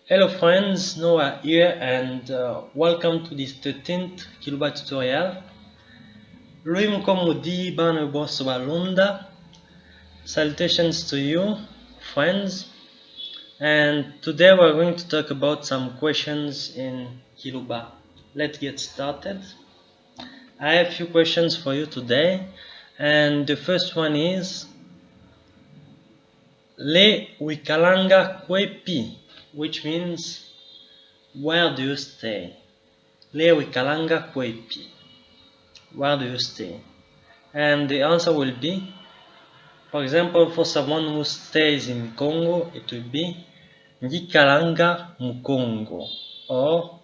Hello friends, Noah here and welcome to this 13th Kilobyte tutorial. Luim Komudi Bana Boss Balunda. Salutations to you, friends. And today we're going to talk about some questions in Kiloba. Let's get started. I have a few questions for you today. And the first one is Le Wikalanga Kwepi, which means where do you stay? Le Wikalanga Kwepi. Where do you stay? And the answer will be, for example, for someone who stays in Congo, it will be Ngikalanga Mukongo or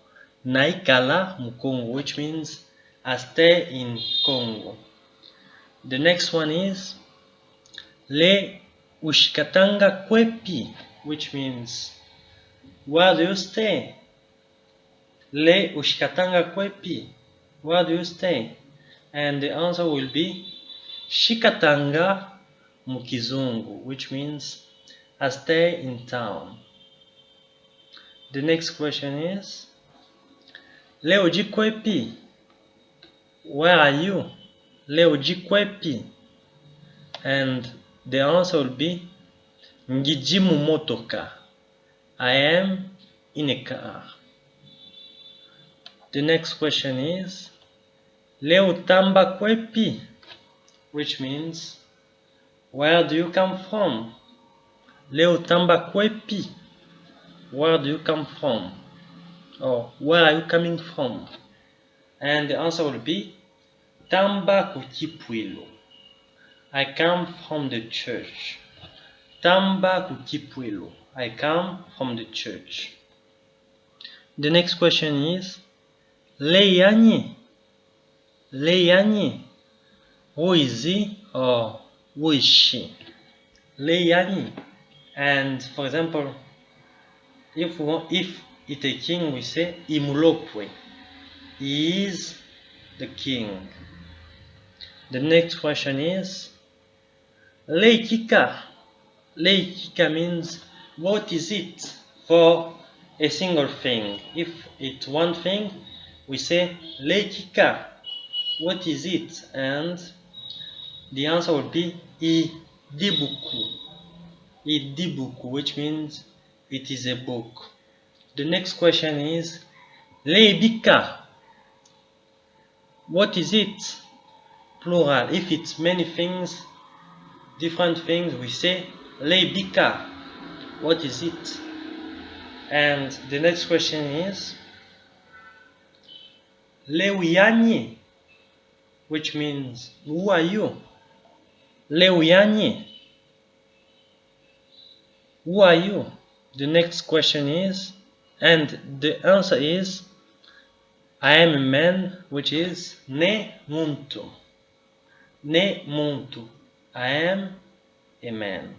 Naikala Mukongo, which means I stay in Congo. The next one is Le Ushkatanga Kwepi, which means where do you stay? Le Ushkatanga Kwepi, where do you stay? And the answer will be Shikatanga Mukizungu, which means I stay in town. The next question is Leo Jikwepi, where are you? Leo Jikwepi. And the answer will be Ngijimu Motoka, I am in a car. The next question is Leo Tamba Kwepi, which means where do you come from? Leo Tamba Kwepi, where do you come from? Or where are you coming from? And the answer will be Tamba Kutipwilo. I come from the church. Tamba Kutipwilo. I come from the church. The next question is Leyani. Leyani. Who is he or who is she? Leyani. And for example, if it's a king, we say Imulopwe. He is the king. The next question is Leikika. Leikika means what is it for a single thing. If it's one thing, we say Leikika. What is it? And the answer will be Idibuku. Idibuku, which means it is a book. The next question is Leibika. What is it? Plural. If it's many things, different things, we say Leibika. What is it? And the next question is Leuyanye, which means who are you? Leuyanye. Who are you? The next question is, and the answer is I am a man, which is Ne Muntu. Ne Muntu. I am a man.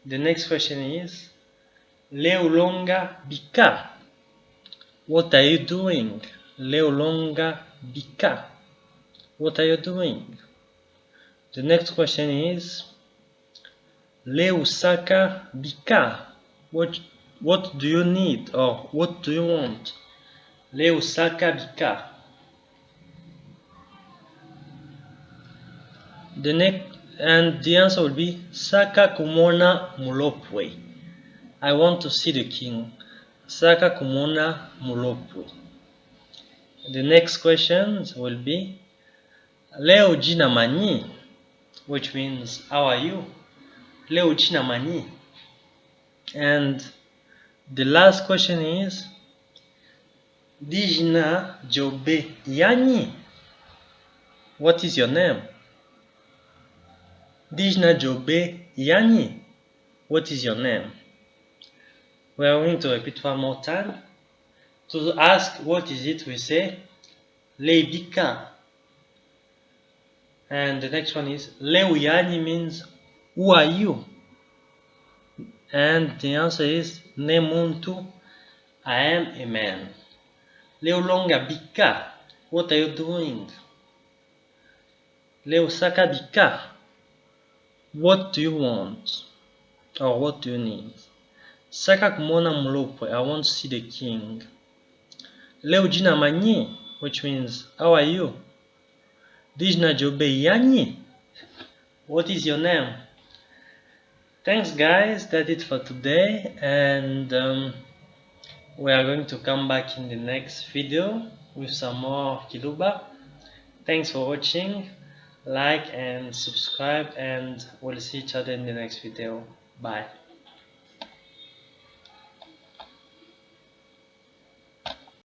The next question is Leulonga Bika. What are you doing? Leulonga Bika. What are you doing? The next question is Leusaka Bika. What do you need or what do you want? Leusaka Bika. The answer will be Saka Kumona Mulopwe. I want to see the king. Saka Kumona Mulopwe. The next questions will be Leo Jina Mani, which means how are you? Leo Jina Mani. And the last question is Dijna Jobe Yani. What is your name? Dijna Jobe Yani. What is your name? We are going to repeat one more time. To ask what is it, we say Leibika. And the next one is Leuyani means who are you? And the answer is Nemuntu, I am a man. Leolonga Bika, what are you doing? Leosaka Bika, what do you want? Or what do you need? Saka kumwona mulupwe. I want to see the king. Leo jina manyi, which means how are you? Dijna jobe yanyi. What is your name? Thanks guys, that's it for today, and we are going to come back in the next video with some more Kiluba. Thanks for watching, like and subscribe, and we'll see each other in the next video. Bye.